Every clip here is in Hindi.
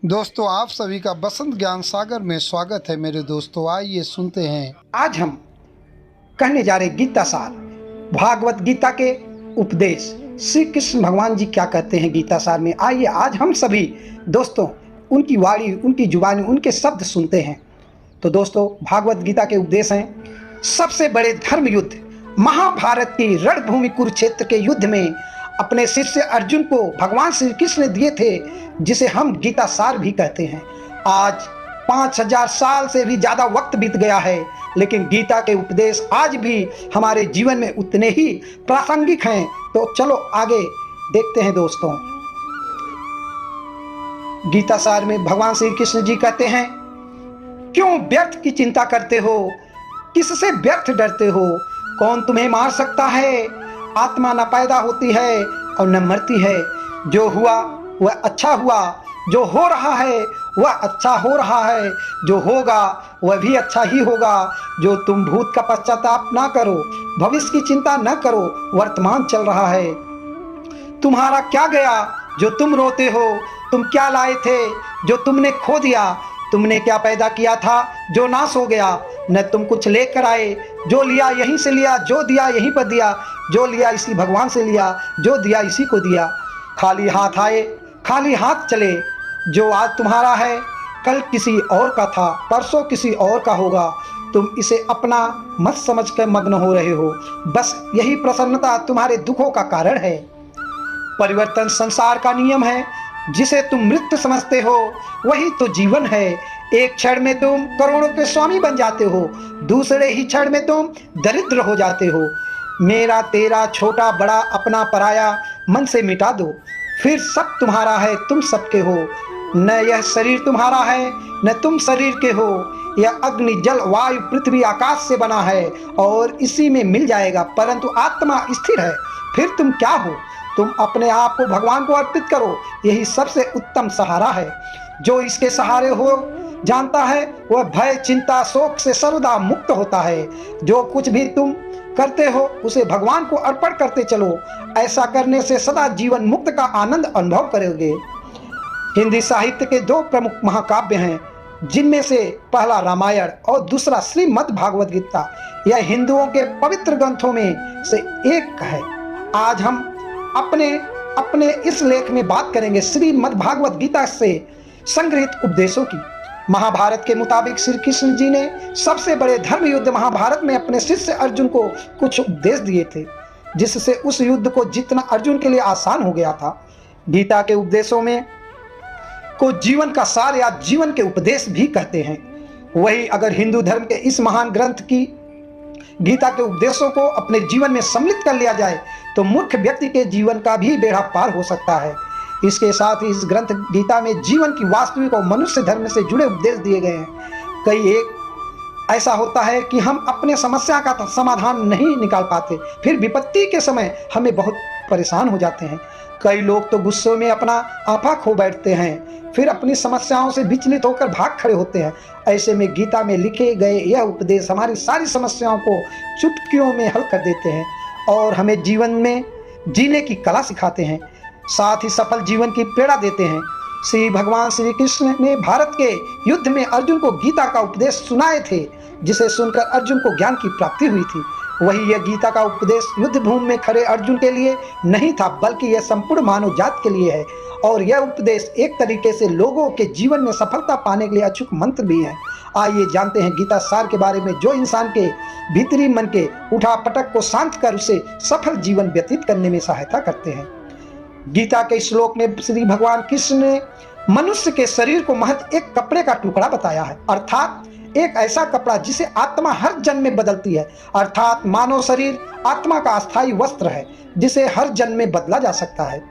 दोस्तों, आप सभी का बसंत ज्ञान सागर में स्वागत है। मेरे दोस्तों, आइए सुनते हैं। आज हम कहने जा रहे गीता सार, भागवत गीता के उपदेश। श्री कृष्ण भगवान जी क्या कहते हैं गीता सार में, आइए आज हम सभी दोस्तों उनकी वाणी, उनकी जुबानी, उनके शब्द सुनते हैं। तो दोस्तों, भागवत गीता के उपदेश हैं। सबसे बड़े धर्म युद्ध महाभारत की रणभूमि कुरुक्षेत्र के युद्ध में अपने शिष्य अर्जुन को भगवान श्री कृष्ण ने दिए थे, जिसे हम गीता सार भी कहते हैं। आज 5000 साल से भी ज्यादा वक्त बीत गया है, लेकिन गीता के उपदेश आज भी हमारे जीवन में उतने ही प्रासंगिक हैं। तो चलो आगे देखते हैं दोस्तों। गीता सार में भगवान श्री कृष्ण जी कहते हैं, क्यों व्यर्थ की चिंता करते हो, किससे व्यर्थ डरते हो? कौन तुम्हें मार सकता है? आत्मा न पैदा होती है और न मरती है। जो हुआ वह अच्छा हुआ, जो हो रहा है वह अच्छा हो रहा है, जो होगा वह भी अच्छा ही होगा। जो तुम भूत का पश्चाताप ना करो, भविष्य की चिंता न करो, वर्तमान चल रहा है। तुम्हारा क्या गया जो तुम रोते हो? तुम क्या लाए थे जो तुमने खो दिया? तुमने क्या पैदा किया था जो नाश हो गया? न तुम कुछ लेकर आए, जो लिया यहीं से लिया, जो दिया यहीं पर दिया, जो लिया इसी भगवान से लिया, जो दिया इसी को दिया। खाली हाथ आए, खाली हाथ चले। जो आज तुम्हारा है कल किसी और का था, परसों किसी और का होगा। तुम इसे अपना मत समझ कर मग्न हो रहे हो। बस यही प्रसन्नता तुम्हारे दुखों का कारण है। परिवर्तन संसार का नियम है। जिसे तुम मृत्यु समझते हो वही तो जीवन है। एक क्षण में तुम करोड़ों के स्वामी बन जाते हो, दूसरे ही क्षण में तुम दरिद्र हो जाते हो। मेरा तेरा, छोटा बड़ा, अपना पराया मन से मिटा दो, फिर सब तुम्हारा है, तुम सबके हो। न यह शरीर तुम्हारा है न तुम शरीर के हो। यह अग्नि, जल, वायु, पृथ्वी, आकाश से बना है और इसी में मिल जाएगा, परंतु आत्मा स्थिर है। फिर तुम क्या हो? तुम अपने आप को भगवान को अर्पित करो, यही सबसे उत्तम सहारा है। जो इसके सहारे हो जानता है वह भय, चिंता, शोक से सर्वदा मुक्त होता है। जो कुछ भी तुम करते हो उसे भगवान को अर्पण करते चलो। ऐसा करने से सदा जीवन मुक्त का आनंद अनुभव करोगे। हिंदी साहित्य के दो प्रमुख महाकाव्य हैं, जिनमें से पहला रामायण और दूसरा श्रीमद् भागवत गीता। यह हिंदुओं के पवित्र ग्रंथों में से एक है। आज हम अपने इस लेख में बात करेंगे श्रीमद् भागवत गीता से संग्रहित उपदेशों की। महाभारत के मुताबिक श्री कृष्ण जी ने सबसे बड़े धर्म युद्ध महाभारत में अपने शिष्य अर्जुन को कुछ उपदेश दिए थे, जिससे उस युद्ध को जीतना अर्जुन के लिए आसान हो गया था। गीता के उपदेशों में को जीवन का सार या जीवन के उपदेश भी कहते हैं। वही अगर हिंदू धर्म के इस महान ग्रंथ की गीता के उपदेशों को अपने जीवन में सम्मिलित कर लिया जाए तो मूर्ख व्यक्ति के जीवन का भी बेड़ा पार हो सकता है। इसके साथ ही इस ग्रंथ गीता में जीवन की वास्तविक और मनुष्य धर्म से जुड़े उपदेश दिए गए हैं। कई एक ऐसा होता है कि हम अपने समस्या का समाधान नहीं निकाल पाते, फिर विपत्ति के समय हमें बहुत परेशान हो जाते हैं। कई लोग तो गुस्से में अपना आपा खो बैठते हैं, फिर अपनी समस्याओं से विचलित होकर भाग खड़े होते हैं। ऐसे में गीता में लिखे गए यह उपदेश हमारी सारी समस्याओं को चुटकियों में हल कर देते हैं और हमें जीवन में जीने की कला सिखाते हैं, साथ ही सफल जीवन की प्रेरणा देते हैं। श्री भगवान श्री कृष्ण ने भारत के युद्ध में अर्जुन को गीता का उपदेश सुनाए थे, जिसे सुनकर अर्जुन को ज्ञान की प्राप्ति हुई थी। वही यह गीता का उपदेश युद्ध भूमि में खड़े अर्जुन के लिए नहीं था, बल्कि यह संपूर्ण मानव जात के लिए है। और यह उपदेश एक तरीके से लोगों के जीवन में सफलता पाने के लिए अचूक मंत्र भी है। आइए जानते हैं गीता सार के बारे में, जो इंसान के भीतरी मन के उठा पटक को शांत कर उसे सफल जीवन व्यतीत करने में सहायता करते हैं। गीता के श्लोक में श्री भगवान कृष्ण ने मनुष्य के शरीर को महज एक कपड़े का टुकड़ा बताया है, अर्थात एक ऐसा कपड़ा जिसे आत्मा हर जन्म में बदलती है। अर्थात मानव शरीर आत्मा का अस्थायी वस्त्र है, जिसे हर जन्म में बदला जा सकता है।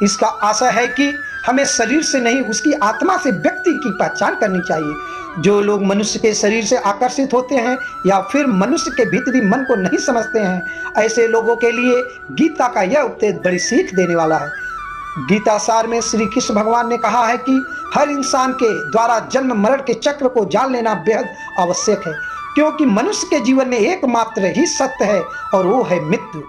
इसका आशय है कि हमें शरीर से नहीं, उसकी आत्मा से व्यक्ति की पहचान करनी चाहिए। जो लोग मनुष्य के शरीर से आकर्षित होते हैं या फिर मनुष्य के भीतरी मन को नहीं समझते हैं, ऐसे लोगों के लिए गीता का यह उपदेश बड़ी सीख देने वाला है। गीता सार में श्री कृष्ण भगवान ने कहा है कि हर इंसान के द्वारा जन्म मरण के चक्र को जान लेना बेहद आवश्यक है, क्योंकि मनुष्य के जीवन में एकमात्र ही सत्य है और वो है मृत्यु।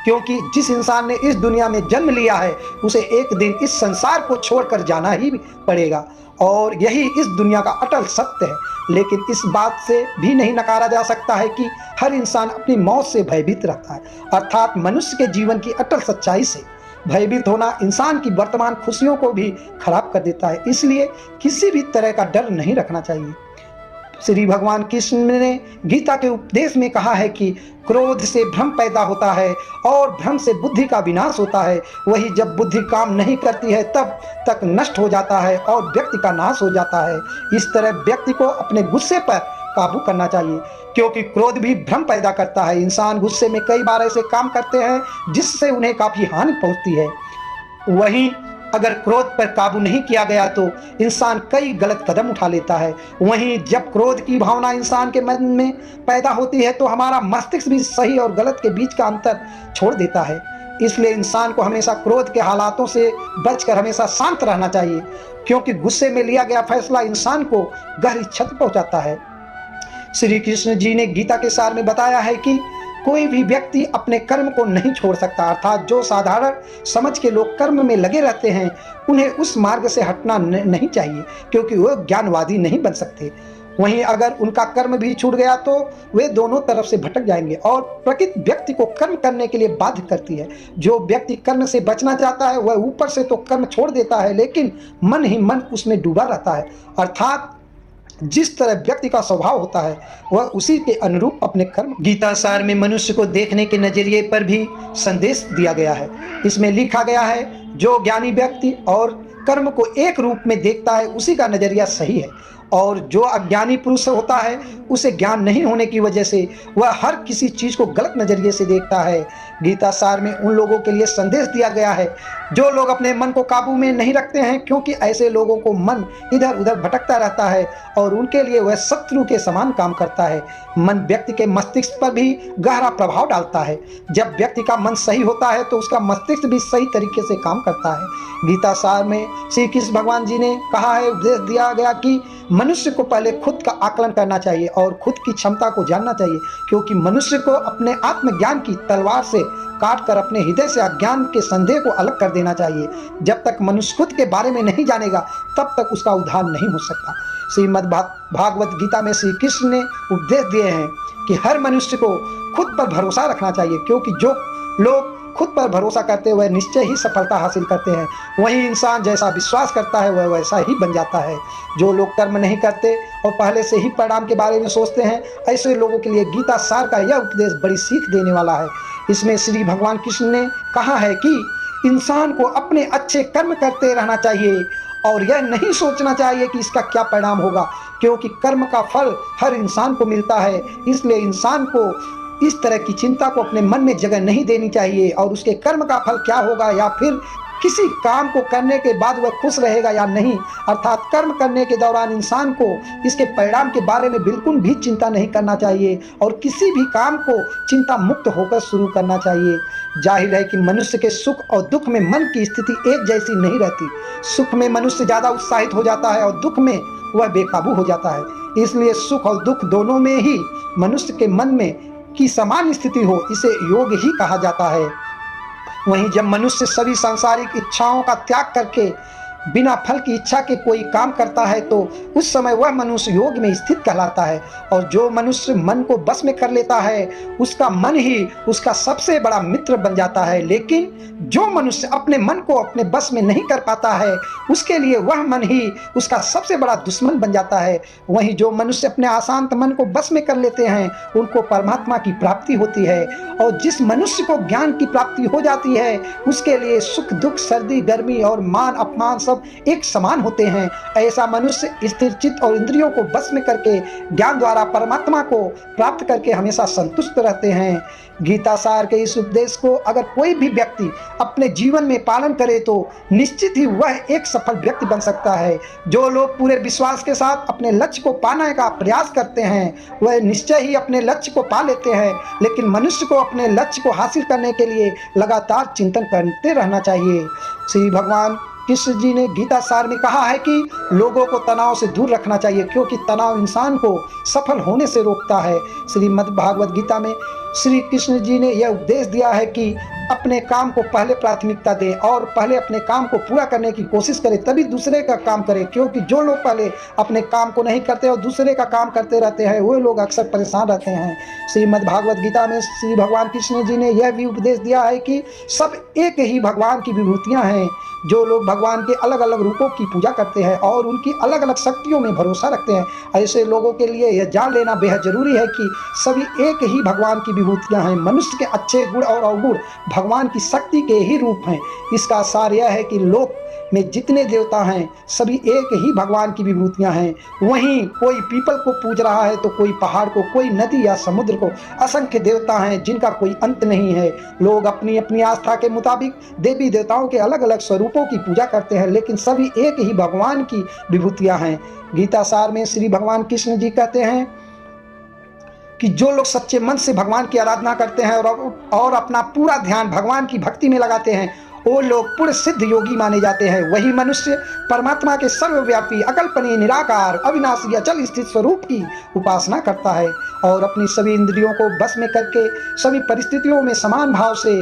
क्योंकि जिस इंसान ने इस दुनिया में जन्म लिया है उसे एक दिन इस संसार को छोड़कर जाना ही पड़ेगा, और यही इस दुनिया का अटल सत्य है। लेकिन इस बात से भी नहीं नकारा जा सकता है कि हर इंसान अपनी मौत से भयभीत रहता है, अर्थात मनुष्य के जीवन की अटल सच्चाई से भयभीत होना इंसान की वर्तमान खुशियों को भी खराब कर देता है। इसलिए किसी भी तरह का डर नहीं रखना चाहिए। श्री भगवान कृष्ण ने गीता के उपदेश में कहा है कि क्रोध से भ्रम पैदा होता है और भ्रम से बुद्धि का विनाश होता है। वही जब बुद्धि काम नहीं करती है तब तक नष्ट हो जाता है और व्यक्ति का नाश हो जाता है। इस तरह व्यक्ति को अपने गुस्से पर काबू करना चाहिए, क्योंकि क्रोध भी भ्रम पैदा करता है। इंसान गुस्से में कई बार ऐसे काम करते हैं जिससे उन्हें काफी हानि पहुंचती है। वहीं अगर क्रोध पर काबू नहीं किया गया तो इंसान कई गलत कदम उठा लेता है। वहीं जब क्रोध की भावना इंसान के मन में पैदा होती है तो हमारा मस्तिष्क भी सही और गलत के बीच का अंतर छोड़ देता है। इसलिए इंसान को हमेशा क्रोध के हालातों से बचकर हमेशा शांत रहना चाहिए, क्योंकि गुस्से में लिया गया फैसला इंसान को गहरी क्षति पहुंचाता है। श्री कृष्ण जी ने गीता के सार में बताया है कि कोई भी व्यक्ति अपने कर्म को नहीं छोड़ सकता, अर्थात जो साधारण समझ के लोग कर्म में लगे रहते हैं उन्हें उस मार्ग से हटना नहीं चाहिए, क्योंकि वो ज्ञानवादी नहीं बन सकते। वहीं अगर उनका कर्म भी छूट गया तो वे दोनों तरफ से भटक जाएंगे, और प्रकृति व्यक्ति को कर्म करने के लिए बाध्य करती है। जो व्यक्ति कर्म से बचना चाहता है वह ऊपर से तो कर्म छोड़ देता है, लेकिन मन ही मन उसमें डूबा रहता है, अर्थात जिस तरह व्यक्ति का स्वभाव होता है वह उसी के अनुरूप अपने कर्म। गीता सार में मनुष्य को देखने के नजरिए पर भी संदेश दिया गया है। इसमें लिखा गया है, जो ज्ञानी व्यक्ति और कर्म को एक रूप में देखता है उसी का नजरिया सही है, और जो अज्ञानी पुरुष होता है उसे ज्ञान नहीं होने की वजह से वह हर किसी चीज को गलत नजरिए से देखता है। गीता सार में उन लोगों के लिए संदेश दिया गया है जो लोग अपने मन को काबू में नहीं रखते हैं, क्योंकि ऐसे लोगों को मन इधर उधर भटकता रहता है और उनके लिए वह शत्रु के समान काम करता है। मन व्यक्ति के मस्तिष्क पर भी गहरा प्रभाव डालता है। जब व्यक्ति का मन सही होता है तो उसका मस्तिष्क भी सही तरीके से काम करता है। गीता सार में श्री कृष्ण भगवान जी ने कहा है, उपदेश दिया गया कि मनुष्य को पहले खुद का आकलन करना चाहिए और खुद की क्षमता को जानना चाहिए, क्योंकि मनुष्य को अपने आत्मज्ञान की तलवार से काट कर अपने हृदय से अज्ञान के संदेह को अलग कर देना चाहिए। जब तक मनुष्य खुद के बारे में नहीं जानेगा तब तक उसका उद्धार नहीं हो सकता। श्रीमद् भागवत गीता में श्री कृष्ण ने उपदेश दिए हैं कि हर मनुष्य को खुद पर भरोसा रखना चाहिए, क्योंकि जो लोग खुद पर भरोसा करते हुए निश्चय ही सफलता हासिल करते हैं। वही इंसान जैसा विश्वास करता है वह वैसा ही बन जाता है। जो लोग कर्म नहीं करते और पहले से ही परिणाम के बारे में सोचते हैं, ऐसे लोगों के लिए गीता सार का यह उपदेश बड़ी सीख देने वाला है। इसमें श्री भगवान कृष्ण ने कहा है कि इंसान को अपने अच्छे कर्म करते रहना चाहिए और यह नहीं सोचना चाहिए कि इसका क्या परिणाम होगा, क्योंकि कर्म का फल हर इंसान को मिलता है। इसलिए इंसान को इस तरह की चिंता को अपने मन में जगह नहीं देनी चाहिए, और उसके कर्म का फल क्या होगा या फिर किसी काम को करने के बाद वह खुश रहेगा या नहीं, अर्थात कर्म करने के दौरान इंसान को इसके परिणाम के बारे में बिल्कुल भी चिंता नहीं करना चाहिए और किसी भी काम को चिंता मुक्त होकर शुरू करना चाहिए। जाहिर है कि मनुष्य के सुख और दुख में मन की स्थिति एक जैसी नहीं रहती। सुख में मनुष्य ज़्यादा उत्साहित हो जाता है और दुख में वह बेकाबू हो जाता है। इसलिए सुख और दुख दोनों में ही मनुष्य के मन में की समान स्थिति हो, इसे योग ही कहा जाता है। वहीं जब मनुष्य सभी सांसारिक इच्छाओं का त्याग करके बिना फल की इच्छा के कोई काम करता है तो उस समय वह मनुष्य योग में स्थित कहलाता है। और जो मनुष्य मन को बस में कर लेता है उसका मन ही उसका सबसे बड़ा मित्र बन जाता है। लेकिन जो मनुष्य अपने मन को अपने बस में नहीं कर पाता है उसके लिए वह मन ही उसका सबसे बड़ा दुश्मन बन जाता है। वहीं जो मनुष्य अपने अशांत मन को बस में कर लेते हैं उनको परमात्मा की प्राप्ति होती है। और जिस मनुष्य को ज्ञान की प्राप्ति हो जाती है उसके लिए सुख दुख सर्दी गर्मी और मान अपमान सब एक समान होते हैं। ऐसा मनुष्य स्थिर चित्त और इंद्रियों को बस में करके ज्ञान द्वारा परमात्मा को प्राप्त करके हमेशा संतुष्ट रहते हैं। गीता सार के इस उपदेश को अगर कोई भी व्यक्ति अपने जीवन में पालन करे तो निश्चित ही वह एक सफल व्यक्ति बन सकता है। जो लोग पूरे विश्वास के साथ अपने लक्ष्य को पाने का प्रयास करते हैं वह निश्चय ही अपने लक्ष्य को पा लेते हैं। लेकिन मनुष्य को अपने लक्ष्य को हासिल करने के लिए लगातार चिंतन करते रहना चाहिए। श्री भगवान कृष्ण जी ने गीता सार में कहा है कि लोगों को तनाव से दूर रखना चाहिए, क्योंकि तनाव इंसान को सफल होने से रोकता है। श्रीमद् भागवत गीता में श्री कृष्ण जी ने यह उपदेश दिया है कि अपने काम को पहले प्राथमिकता दें और पहले अपने काम को पूरा करने की कोशिश करें, तभी दूसरे का काम करें। क्योंकि जो लोग पहले अपने काम को नहीं करते और दूसरे का काम करते रहते हैं, वो लोग अक्सर परेशान रहते हैं। श्रीमद् भागवत गीता में श्री भगवान कृष्ण जी ने यह भी उपदेश दिया है कि सब एक ही भगवान की विभूतियाँ हैं। जो लोग भगवान के अलग अलग रूपों की पूजा करते हैं और उनकी अलग अलग शक्तियों में भरोसा रखते हैं, ऐसे लोगों के लिए यह जान लेना बेहद जरूरी है कि सभी एक ही भगवान की विभूतियां हैं। मनुष्य के अच्छे गुण और अवगुण भगवान की शक्ति के ही रूप हैं। इसका सार यह है कि लोक में जितने देवता हैं सभी एक ही भगवान की विभूतियां हैं। वहीं कोई पीपल को पूज रहा है तो कोई पहाड़ को, कोई नदी या समुद्र को। असंख्य देवता हैं जिनका कोई अंत नहीं है। लोग अपनी अपनी आस्था के मुताबिक देवी देवताओं के अलग अलग स्वरूपों की पूजा करते हैं, लेकिन सभी एक ही भगवान की विभूतियां हैं। गीता सार में श्री भगवान कृष्ण जी कहते हैं कि जो लोग सच्चे मन से भगवान की आराधना करते हैं और अपना पूरा ध्यान भगवान की भक्ति में लगाते हैं, वो लोग पूर्ण सिद्ध योगी माने जाते हैं। वही मनुष्य परमात्मा के सर्वव्यापी, अकल्पनीय, निराकार, अविनाशी, अचल स्थित स्वरूप की उपासना करता है और अपनी सभी इंद्रियों को बस में करके सभी परिस्थितियों में समान भाव से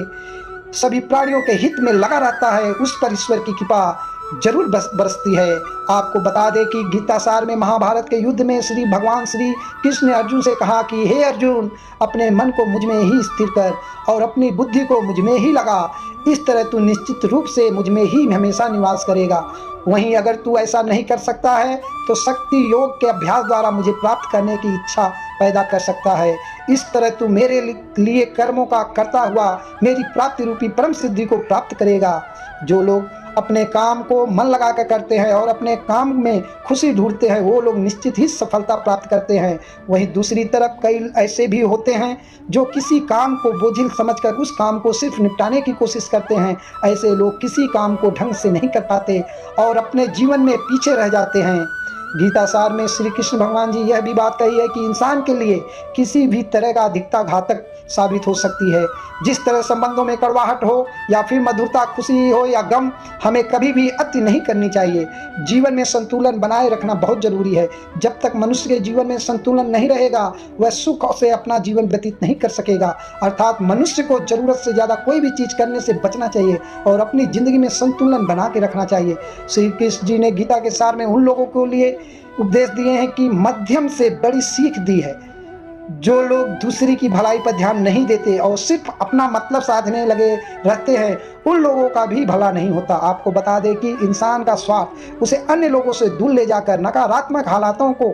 सभी प्राणियों के हित में लगा रहता है। उस पर ईश्वर की कृपा जरूर बरसती है। आपको बता दें कि गीता सार में महाभारत के युद्ध में श्री भगवान श्री कृष्ण ने अर्जुन से कहा कि हे अर्जुन, अपने मन को मुझ में ही स्थिर कर और अपनी बुद्धि को मुझ में ही लगा। इस तरह तू निश्चित रूप से मुझ में ही हमेशा निवास करेगा। वहीं अगर तू ऐसा नहीं कर सकता है तो शक्ति योग के अभ्यास द्वारा मुझे प्राप्त करने की इच्छा पैदा कर सकता है। इस तरह तू मेरे लिए कर्मों का करता हुआ मेरी प्राप्ति रूपी परम सिद्धि को प्राप्त करेगा। जो लोग अपने काम को मन लगा कर करते हैं और अपने काम में खुशी ढूंढते हैं, वो लोग निश्चित ही सफलता प्राप्त करते हैं। वहीं दूसरी तरफ कई ऐसे भी होते हैं जो किसी काम को बोझिल समझकर उस काम को सिर्फ निपटाने की कोशिश करते हैं। ऐसे लोग किसी काम को ढंग से नहीं कर पाते और अपने जीवन में पीछे रह जाते हैं। गीता सार में श्री कृष्ण भगवान जी यह भी बात कही है कि इंसान के लिए किसी भी तरह का अधिकता घातक साबित हो सकती है। जिस तरह संबंधों में कड़वाहट हो या फिर मधुरता, खुशी हो या गम, हमें कभी भी अति नहीं करनी चाहिए। जीवन में संतुलन बनाए रखना बहुत जरूरी है। जब तक मनुष्य के जीवन में संतुलन नहीं रहेगा, वह सुख से अपना जीवन व्यतीत नहीं कर सकेगा। अर्थात मनुष्य को जरूरत से ज़्यादा कोई भी चीज़ करने से बचना चाहिए और अपनी जिंदगी में संतुलन बना के रखना चाहिए। श्री कृष्ण जी ने गीता के सार में उन लोगों के लिए उपदेश दिए हैं कि मध्यम से बड़ी सीख दी है। जो लोग दूसरी की भलाई पर ध्यान नहीं देते और सिर्फ अपना मतलब साधने लगे रहते हैं, उन लोगों का भी भला नहीं होता। आपको बता दें कि इंसान का स्वार्थ उसे अन्य लोगों से दूर ले जाकर नकारात्मक हालातों को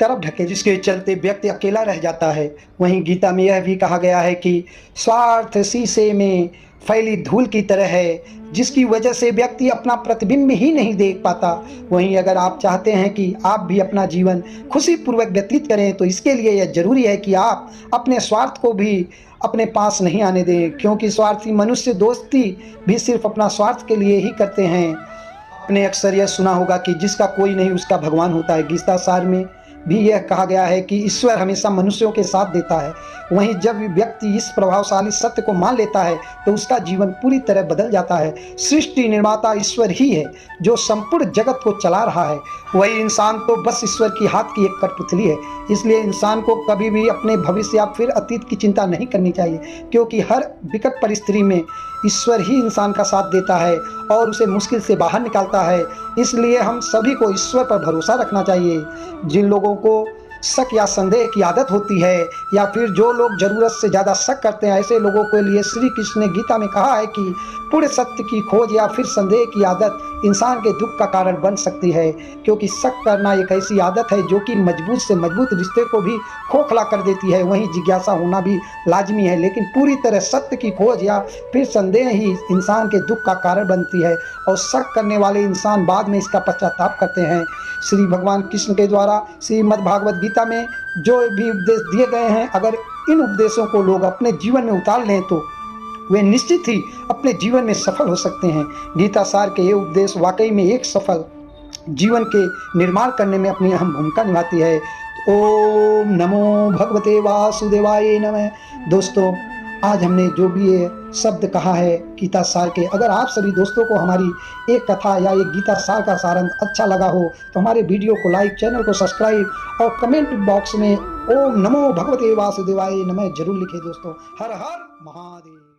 तरफ ढके, जिसके चलते व्यक्ति अकेला रह जाता है। वहीं गीता में यह भी कहा गया है कि स्वार्थ शीशे में फैली धूल की तरह है, जिसकी वजह से व्यक्ति अपना प्रतिबिंब ही नहीं देख पाता। वहीं अगर आप चाहते हैं कि आप भी अपना जीवन खुशीपूर्वक व्यतीत करें, तो इसके लिए यह जरूरी है कि आप अपने स्वार्थ को भी अपने पास नहीं आने दें, क्योंकि स्वार्थी मनुष्य दोस्ती भी सिर्फ अपना स्वार्थ के लिए ही करते हैं। आपने अक्सर यह सुना होगा कि जिसका कोई नहीं उसका भगवान होता है। गीता सार में भी यह कहा गया है कि ईश्वर हमेशा मनुष्यों के साथ देता है। वहीं जब व्यक्ति इस प्रभावशाली सत्य को मान लेता है तो उसका जीवन पूरी तरह बदल जाता है। सृष्टि निर्माता ईश्वर ही है जो संपूर्ण जगत को चला रहा है। वही इंसान तो बस ईश्वर की हाथ की एक कठपुतली है। इसलिए इंसान को कभी भी अपने भविष्य या फिर अतीत की चिंता नहीं करनी चाहिए, क्योंकि हर विकट परिस्थिति में ईश्वर ही इंसान का साथ देता है और उसे मुश्किल से बाहर निकालता है। इसलिए हम सभी को ईश्वर पर भरोसा रखना चाहिए। जिन लोगों को शक या संदेह की आदत होती है या फिर जो लोग जरूरत से ज़्यादा शक करते हैं, ऐसे लोगों के लिए श्री कृष्ण ने गीता में कहा है कि पूर्ण सत्य की खोज या फिर संदेह की आदत इंसान के दुख का कारण बन सकती है, क्योंकि शक करना एक ऐसी आदत है जो कि मजबूत से मजबूत रिश्ते को भी खोखला कर देती है। वहीं जिज्ञासा होना भी लाजमी है, लेकिन पूरी तरह सत्य की खोज या फिर संदेह ही इंसान के दुख का कारण बनती है और शक करने वाले इंसान बाद में इसका पश्चाताप करते हैं। श्री भगवान कृष्ण के द्वारा श्रीमद् भागवत गीता में जो भी उपदेश दिए गए हैं, अगर इन उपदेशों को लोग अपने जीवन में उतार लें तो वे निश्चित ही अपने जीवन में सफल हो सकते हैं। गीता सार के ये उपदेश वाकई में एक सफल जीवन के निर्माण करने में अपनी अहम भूमिका निभाती है। ओम नमो भगवते वासुदेवाय नमः। दोस्तों, आज हमने जो भी ये शब्द कहा है गीता सार के, अगर आप सभी दोस्तों को हमारी एक कथा या एक गीता सार का सारांश अच्छा लगा हो तो हमारे वीडियो को लाइक, चैनल को सब्सक्राइब और कमेंट बॉक्स में ओम नमो भगवते वासुदेवाय नमः जरूर लिखें। दोस्तों, हर हर महादेव।